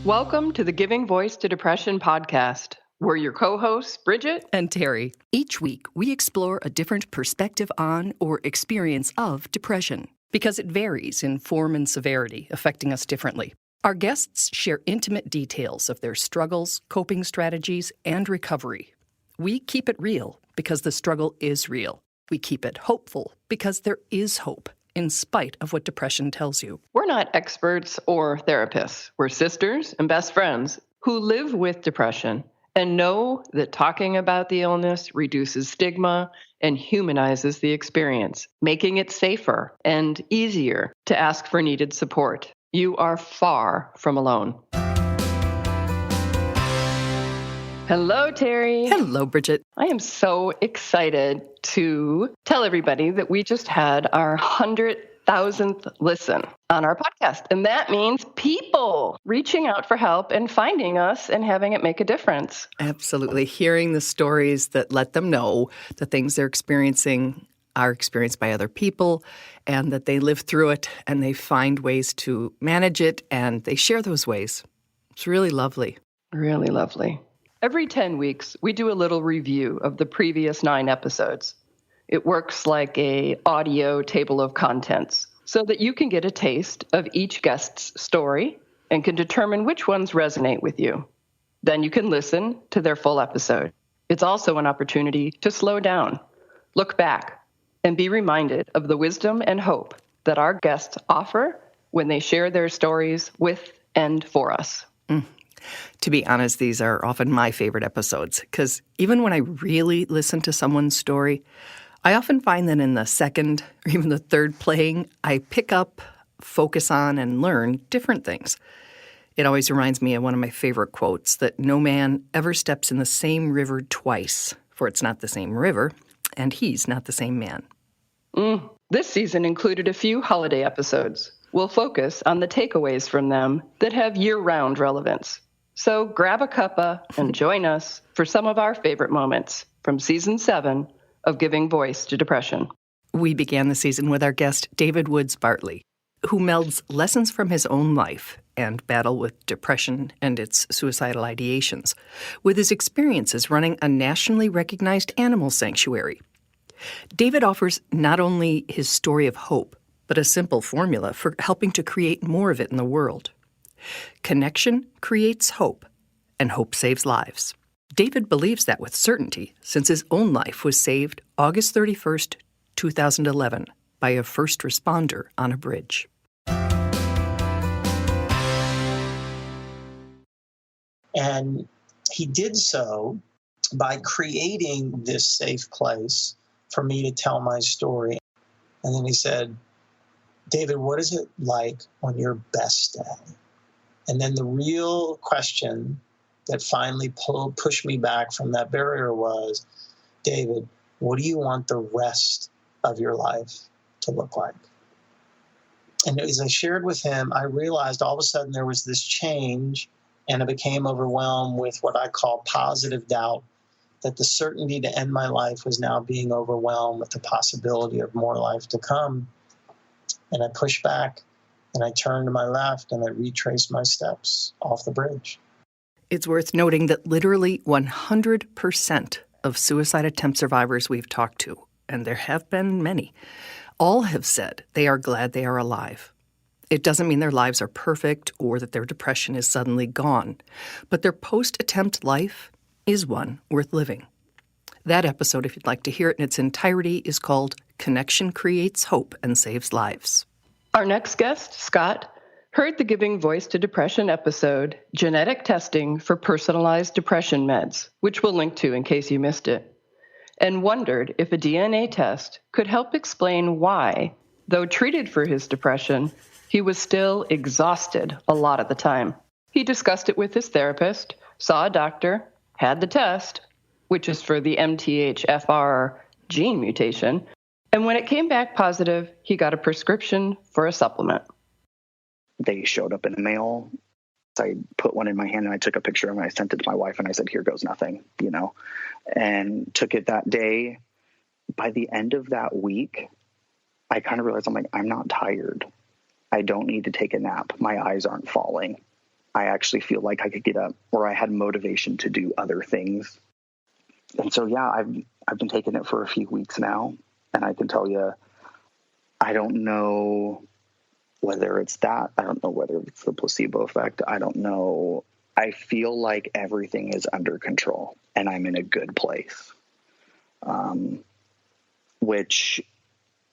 Welcome to the Giving Voice to Depression podcast. We're your co-hosts, Bridget and Terry. Each week, we explore a different perspective on or experience of depression because it varies in form and severity, affecting us differently. Our guests share intimate details of their struggles, coping strategies, and recovery. We keep it real because the struggle is real. We keep it hopeful because there is hope, in spite of what depression tells you. We're not experts or therapists. We're sisters and best friends who live with depression and know that talking about the illness reduces stigma and humanizes the experience, making it safer and easier to ask for needed support. You are far from alone. Hello, Terry. Hello, Bridget. I am so excited to tell everybody that we just had our 100,000th listen on our podcast. And that means people reaching out for help and finding us and having it make a difference. Absolutely. Hearing the stories that let them know the things they're experiencing are experienced by other people and that they live through it and they find ways to manage it and they share those ways. It's really lovely. Really lovely. Every 10 weeks, we do a little review of the previous 9 episodes. It works like an audio table of contents so that you can get a taste of each guest's story and can determine which ones resonate with you. Then you can listen to their full episode. It's also an opportunity to slow down, look back, and be reminded of the wisdom and hope that our guests offer when they share their stories with and for us. To be honest, these are often my favorite episodes because even when I really listen to someone's story, I often find that in the second or even the third playing, I pick up, focus on, and learn different things. It always reminds me of one of my favorite quotes that no man ever steps in the same river twice, for it's not the same river, and he's not the same man. This season included a few holiday episodes. We'll focus on the takeaways from them that have year-round relevance. So grab a cuppa and join us for some of our favorite moments from Season 7 of Giving Voice to Depression. We began the season with our guest, David Woods Bartley, who melds lessons from his own life and battle with depression and its suicidal ideations with his experiences running a nationally recognized animal sanctuary. David offers not only his story of hope, but a simple formula for helping to create more of it in the world. Connection creates hope, and hope saves lives. David believes that with certainty since his own life was saved August 31st, 2011, by a first responder on a bridge. And he did so by creating this safe place for me to tell my story. And then he said, David, what is it like on your best day? And then the real question that finally pushed me back from that barrier was, David, what do you want the rest of your life to look like? And as I shared with him, I realized all of a sudden there was this change, and I became overwhelmed with what I call positive doubt, that the certainty to end my life was now being overwhelmed with the possibility of more life to come. And I pushed back, and I turned to my left, and I retraced my steps off the bridge. It's worth noting that literally 100% of suicide attempt survivors we've talked to, and there have been many, all have said they are glad they are alive. It doesn't mean their lives are perfect or that their depression is suddenly gone, but their post-attempt life is one worth living. That episode, if you'd like to hear it in its entirety, is called Connection Creates Hope and Saves Lives. Our next guest, Scott, heard the Giving Voice to Depression episode, Genetic Testing for Personalized Depression Meds, which we'll link to in case you missed it, and wondered if a DNA test could help explain why, though treated for his depression, he was still exhausted a lot of the time. He discussed it with his therapist, saw a doctor, had the test, which is for the MTHFR gene mutation, and when it came back positive, he got a prescription for a supplement. They showed up in the mail. I put one in my hand and I took a picture and I sent it to my wife and I said, here goes nothing, and took it that day. By the end of that week, I kind of realized I'm not tired. I don't need to take a nap. My eyes aren't falling. I actually feel like I could get up, or I had motivation to do other things. And so, yeah, I've been taking it for a few weeks now, and I can tell you, I don't know whether it's that. I don't know whether it's the placebo effect. I don't know. I feel like everything is under control, and I'm in a good place, which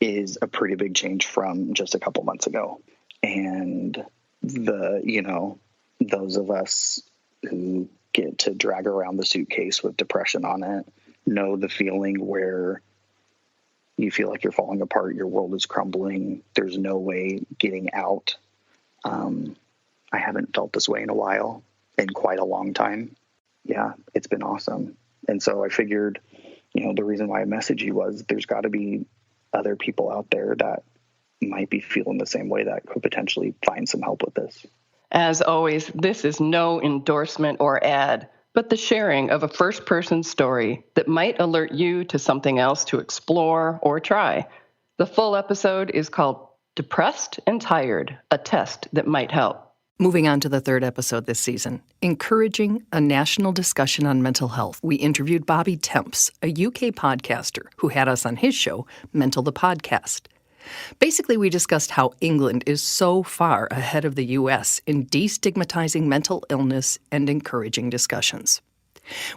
is a pretty big change from just a couple months ago. And those of us who get to drag around the suitcase with depression on it know the feeling where you feel like you're falling apart, your world is crumbling, there's no way getting out. I haven't felt this way in a while, in quite a long time. Yeah, it's been awesome. And so I figured, the reason why I messaged you was there's got to be other people out there that might be feeling the same way that could potentially find some help with this. As always, this is no endorsement or ad, but the sharing of a first-person story that might alert you to something else to explore or try. The full episode is called Depressed and Tired, a test that might help. Moving on to the third episode this season, encouraging a national discussion on mental health. We interviewed Bobby Temps, a UK podcaster who had us on his show, Mental the Podcast. Basically, we discussed how England is so far ahead of the U.S. in destigmatizing mental illness and encouraging discussions.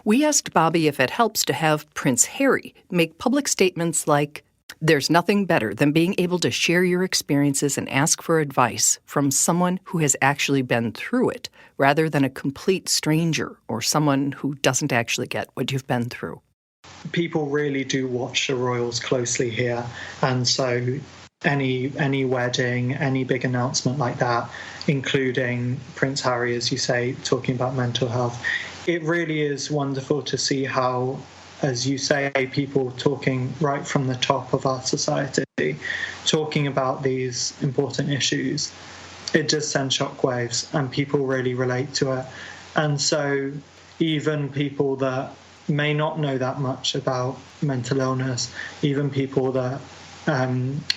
We asked Bobby if it helps to have Prince Harry make public statements like, "There's nothing better than being able to share your experiences and ask for advice from someone who has actually been through it, rather than a complete stranger or someone who doesn't actually get what you've been through." People really do watch the royals closely here, and so any wedding, any big announcement like that, including Prince Harry, as you say, talking about mental health, it really is wonderful to see how, as you say, people talking right from the top of our society, talking about these important issues, it just sends shockwaves and people really relate to it. And so even people that may not know that much about mental illness, even people that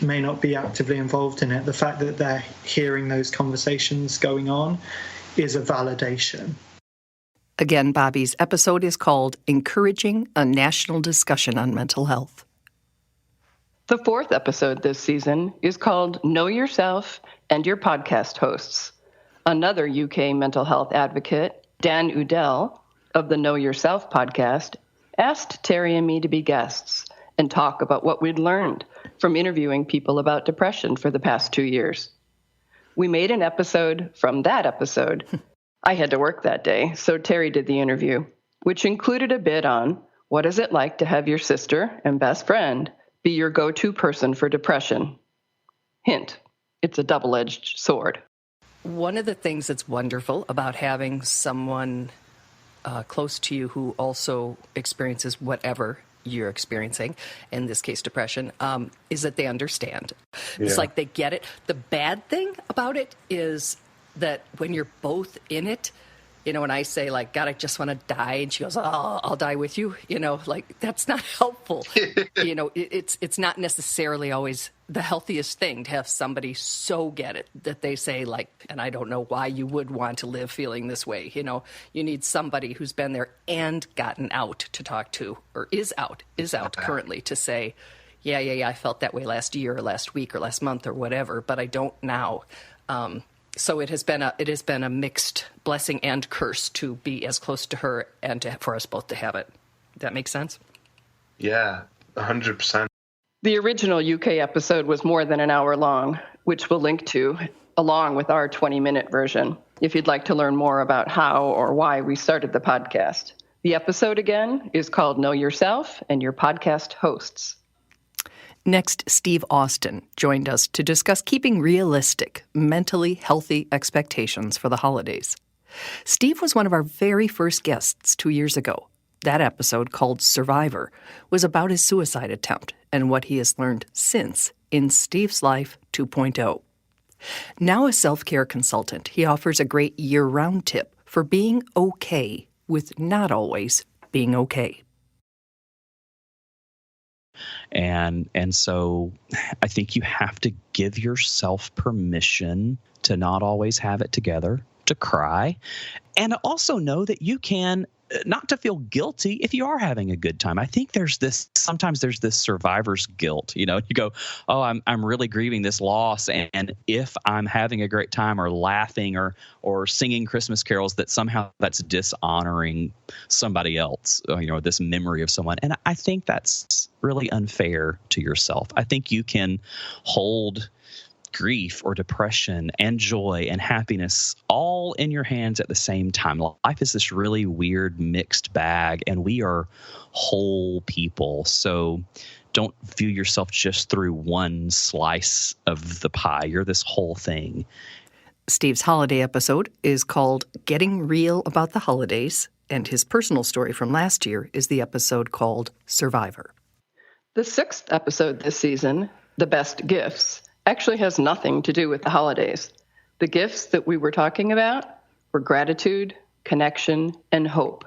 may not be actively involved in it, the fact that they're hearing those conversations going on is a validation. Again, Bobby's episode is called Encouraging a National Discussion on Mental Health. The fourth episode this season is called Know Yourself and Your Podcast Hosts. Another UK mental health advocate, Dan Udell, of the Know Yourself podcast, asked Terry and me to be guests and talk about what we'd learned from interviewing people about depression for the past 2 years. We made an episode from that episode. I had to work that day, so Terry did the interview, which included a bit on what is it like to have your sister and best friend be your go-to person for depression. Hint, it's a double-edged sword. One of the things that's wonderful about having someone close to you who also experiences whatever you're experiencing, in this case depression, is that they understand. Yeah. It's like they get it. The bad thing about it is that when you're both in it, when I say, like, God, I just want to die, and she goes, oh, I'll die with you, like, that's not helpful. It's not necessarily always the healthiest thing to have somebody so get it that they say, like, and I don't know why you would want to live feeling this way. You need somebody who's been there and gotten out to talk to, or is out currently, to say, yeah, I felt that way last year or last week or last month or whatever, but I don't now. So it has been a mixed blessing and curse to be as close to her and for us both to have it. That makes sense? Yeah, 100%. The original UK episode was more than an hour long, which we'll link to, along with our 20-minute version, if you'd like to learn more about how or why we started the podcast. The episode, again, is called Know Yourself and Your Podcast Hosts. Next, Steve Austin joined us to discuss keeping realistic, mentally healthy expectations for the holidays. Steve was one of our very first guests 2 years ago. That episode, called Survivor, was about his suicide attempt and what he has learned since in Steve's Life 2.0. Now a self-care consultant, he offers a great year-round tip for being okay with not always being okay. And so I think you have to give yourself permission to not always have it together, to cry, and also know that you can not to feel guilty if you are having a good time. I think sometimes there's this survivor's guilt. You go, oh, I'm really grieving this loss, and if I'm having a great time or laughing or singing Christmas carols, that somehow that's dishonoring somebody else, this memory of someone. And I think that's really unfair to yourself. I think you can hold grief or depression and joy and happiness all in your hands at the same time. Life is this really weird mixed bag, and we are whole people. So don't view yourself just through one slice of the pie. You're this whole thing. Steve's holiday episode is called Getting Real About the Holidays, and his personal story from last year is the episode called Survivor. The 6th episode this season, The Best Gifts, actually has nothing to do with the holidays. The gifts that we were talking about were gratitude, connection, and hope.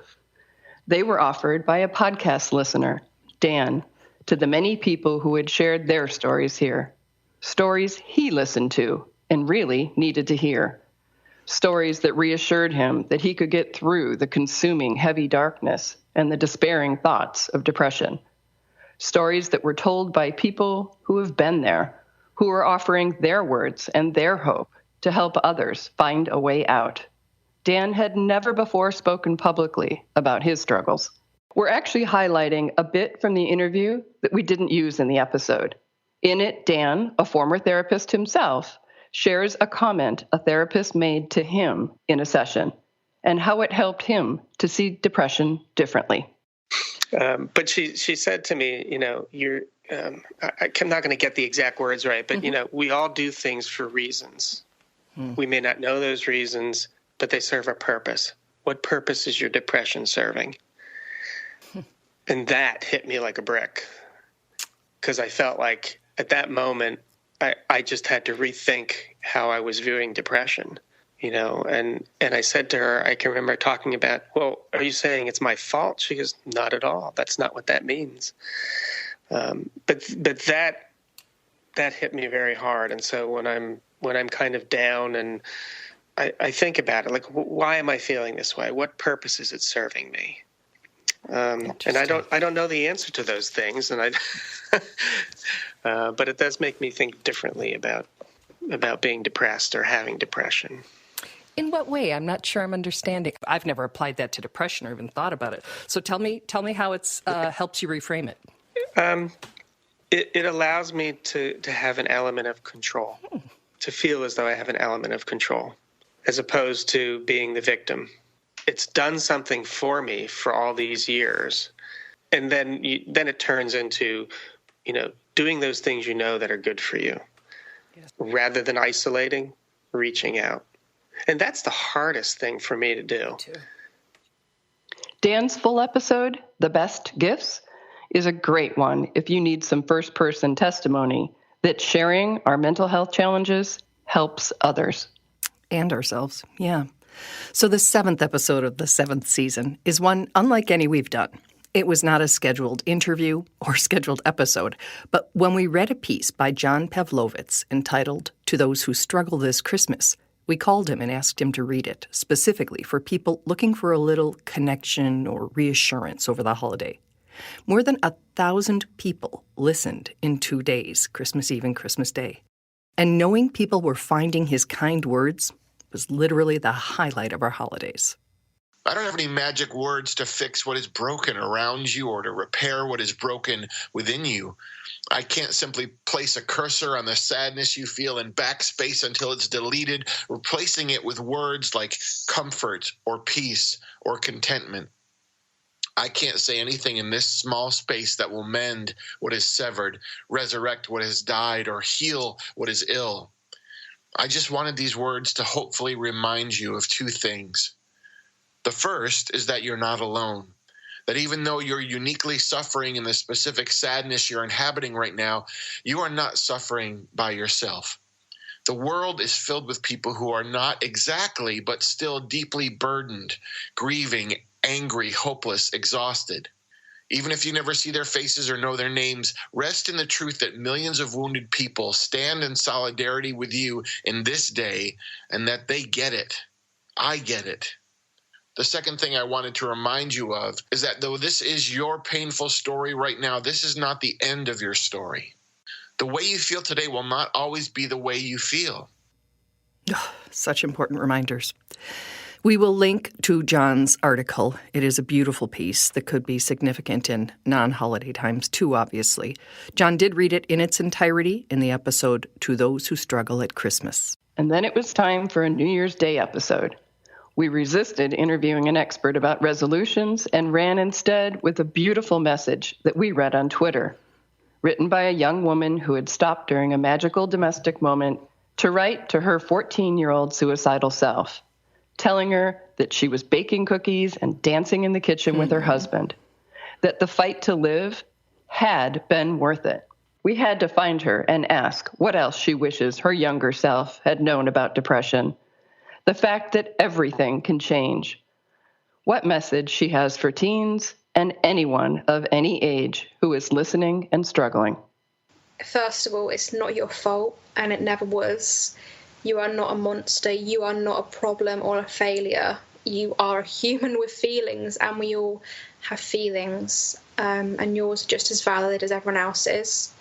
They were offered by a podcast listener, Dan, to the many people who had shared their stories here. Stories he listened to and really needed to hear. Stories that reassured him that he could get through the consuming heavy darkness and the despairing thoughts of depression. Stories that were told by people who have been there, who are offering their words and their hope to help others find a way out. Dan had never before spoken publicly about his struggles. We're actually highlighting a bit from the interview that we didn't use in the episode. In it, Dan, a former therapist himself, shares a comment a therapist made to him in a session and how it helped him to see depression differently. But she said to me, I'm not going to get the exact words right, but, we all do things for reasons. We may not know those reasons, but they serve a purpose. What purpose is your depression serving? And that hit me like a brick, because I felt like at that moment, I just had to rethink how I was viewing depression, and I said to her, I can remember talking about, well, are you saying it's my fault? She goes, not at all. That's not what that means. But that hit me very hard. And so when I'm kind of down and I think about it, like, why am I feeling this way? What purpose is it serving me? And I don't know the answer to those things. And but it does make me think differently about being depressed or having depression. In what way? I'm not sure I'm understanding. I've never applied that to depression or even thought about it. So tell me how it's helps you reframe it. It allows me to have an element of control, to feel as though I have an element of control, as opposed to being the victim. It's done something for me for all these years, and then it turns into, doing those things that are good for you, yes, rather than isolating, reaching out. And that's the hardest thing for me to do. Dan's full episode, The Best Gifts, is a great one if you need some first-person testimony that sharing our mental health challenges helps others. And ourselves, yeah. So the 7th episode of the 7th season is one unlike any we've done. It was not a scheduled interview or scheduled episode, but when we read a piece by John Pavlovitz entitled To Those Who Struggle This Christmas, we called him and asked him to read it, specifically for people looking for a little connection or reassurance over the holiday. More than 1,000 people listened in 2 days, Christmas Eve and Christmas Day. And knowing people were finding his kind words was literally the highlight of our holidays. I don't have any magic words to fix what is broken around you or to repair what is broken within you. I can't simply place a cursor on the sadness you feel and backspace until it's deleted, replacing it with words like comfort or peace or contentment. I can't say anything in this small space that will mend what is severed, resurrect what has died, or heal what is ill. I just wanted these words to hopefully remind you of 2 things. The first is that you're not alone, that even though you're uniquely suffering in the specific sadness you're inhabiting right now, you are not suffering by yourself. The world is filled with people who are not exactly, but still deeply burdened, grieving, angry, hopeless, exhausted. Even if you never see their faces or know their names, rest in the truth that millions of wounded people stand in solidarity with you in this day and that they get it. I get it. The second thing I wanted to remind you of is that though this is your painful story right now, this is not the end of your story. The way you feel today will not always be the way you feel. Such important reminders. We will link to John's article. It is a beautiful piece that could be significant in non-holiday times too, obviously. John did read it in its entirety in the episode To Those Who Struggle at Christmas. And then it was time for a New Year's Day episode. We resisted interviewing an expert about resolutions and ran instead with a beautiful message that we read on Twitter, written by a young woman who had stopped during a magical domestic moment to write to her 14-year-old suicidal self, telling her that she was baking cookies and dancing in the kitchen with her husband, that the fight to live had been worth it. We had to find her and ask what else she wishes her younger self had known about depression, the fact that everything can change, what message she has for teens and anyone of any age who is listening and struggling. First of all, it's not your fault, and it never was. You are not a monster. You are not a problem or a failure. You are a human with feelings, and we all have feelings, and yours are just as valid as everyone else's.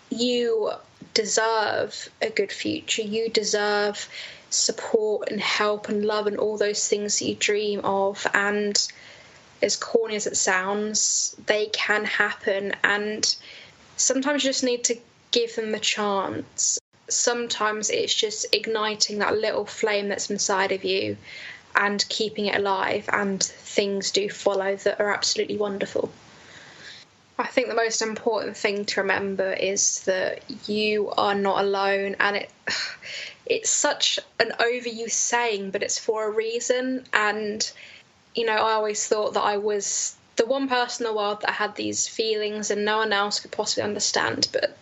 You deserve a good future. You deserve support and help and love and all those things that you dream of. And as corny as it sounds, they can happen. And sometimes you just need to give them a chance. Sometimes it's just igniting that little flame that's inside of you and keeping it alive, and things do follow that are absolutely wonderful. I think the most important thing to remember is that you are not alone, and it's such an overused saying, but it's for a reason. And, you know, I always thought that I was the one person in the world that had these feelings and no one else could possibly understand, but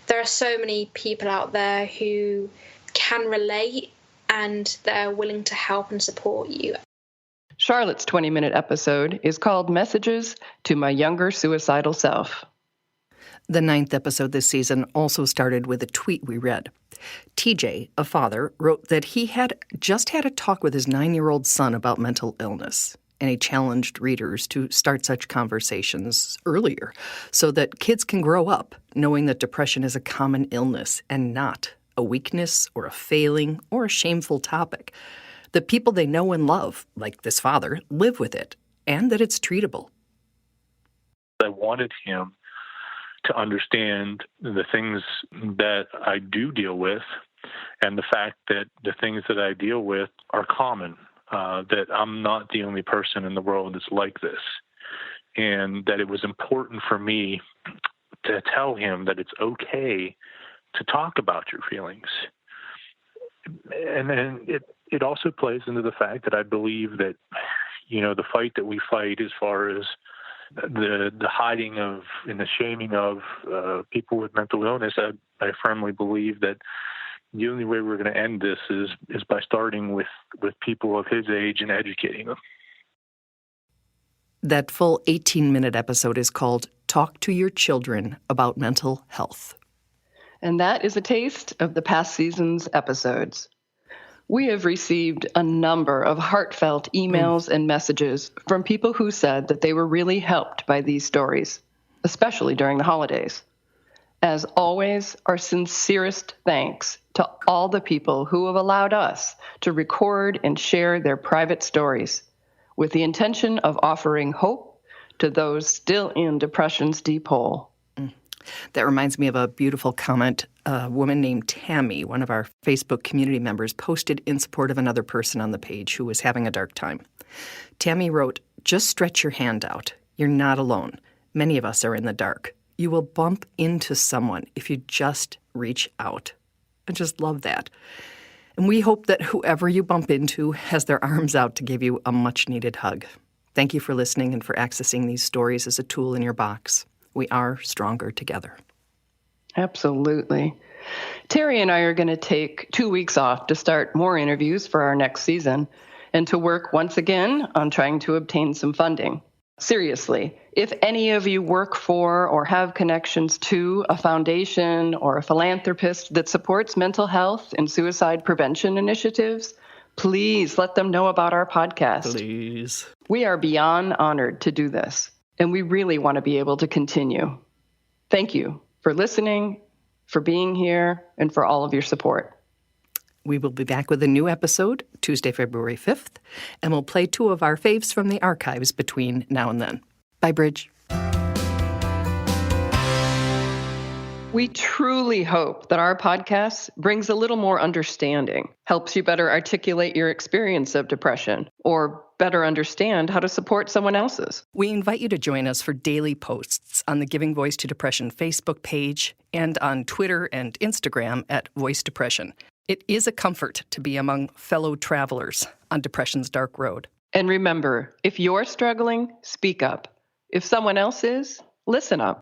there are so many people out there who can relate and they're willing to help and support you. Charlotte's 20-minute episode is called Messages to My Younger Suicidal Self. The 9th episode this season also started with a tweet we read. TJ, a father, wrote that he had just had a talk with his 9-year-old son about mental illness, and he challenged readers to start such conversations earlier so that kids can grow up knowing that depression is a common illness and not a weakness or a failing or a shameful topic. That people they know and love, like this father, live with it, and that it's treatable. I wanted him to understand the things that I do deal with, and the fact that the things that I deal with are common, that I'm not the only person in the world that's like this, and that it was important for me to tell him that it's okay to talk about your feelings. And then it also plays into the fact that I believe that, you know, the fight that we fight as far as the hiding of and the shaming of people with mental illness, I firmly believe that the only way we're going to end this is by starting with people of his age and educating them. That full 18-minute episode is called Talk to Your Children About Mental Health. And that is a taste of the past season's episodes. We have received a number of heartfelt emails and messages from people who said that they were really helped by these stories, especially during the holidays. As always, our sincerest thanks to all the people who have allowed us to record and share their private stories with the intention of offering hope to those still in depression's deep hole. That reminds me of a beautiful comment a woman named Tammy, one of our Facebook community members, posted in support of another person on the page who was having a dark time. Tammy wrote, "Just stretch your hand out. You're not alone. Many of us are in the dark. You will bump into someone if you just reach out." I just love that. And we hope that whoever you bump into has their arms out to give you a much-needed hug. Thank you for listening and for accessing these stories as a tool in your box. We are stronger together. Absolutely. Terry and I are going to take 2 weeks off to start more interviews for our next season and to work once again on trying to obtain some funding. Seriously, if any of you work for or have connections to a foundation or a philanthropist that supports mental health and suicide prevention initiatives, please let them know about our podcast. Please. We are beyond honored to do this, and we really want to be able to continue. Thank you for listening, for being here, and for all of your support. We will be back with a new episode Tuesday, February 5th, and we'll play 2 of our faves from the archives between now and then. Bye, Bridge. We truly hope that our podcast brings a little more understanding, helps you better articulate your experience of depression, or better understand how to support someone else's. We invite you to join us for daily posts on the Giving Voice to Depression Facebook page and on Twitter and Instagram at Voice Depression. It is a comfort to be among fellow travelers on depression's dark road. And remember, if you're struggling, speak up. If someone else is, listen up.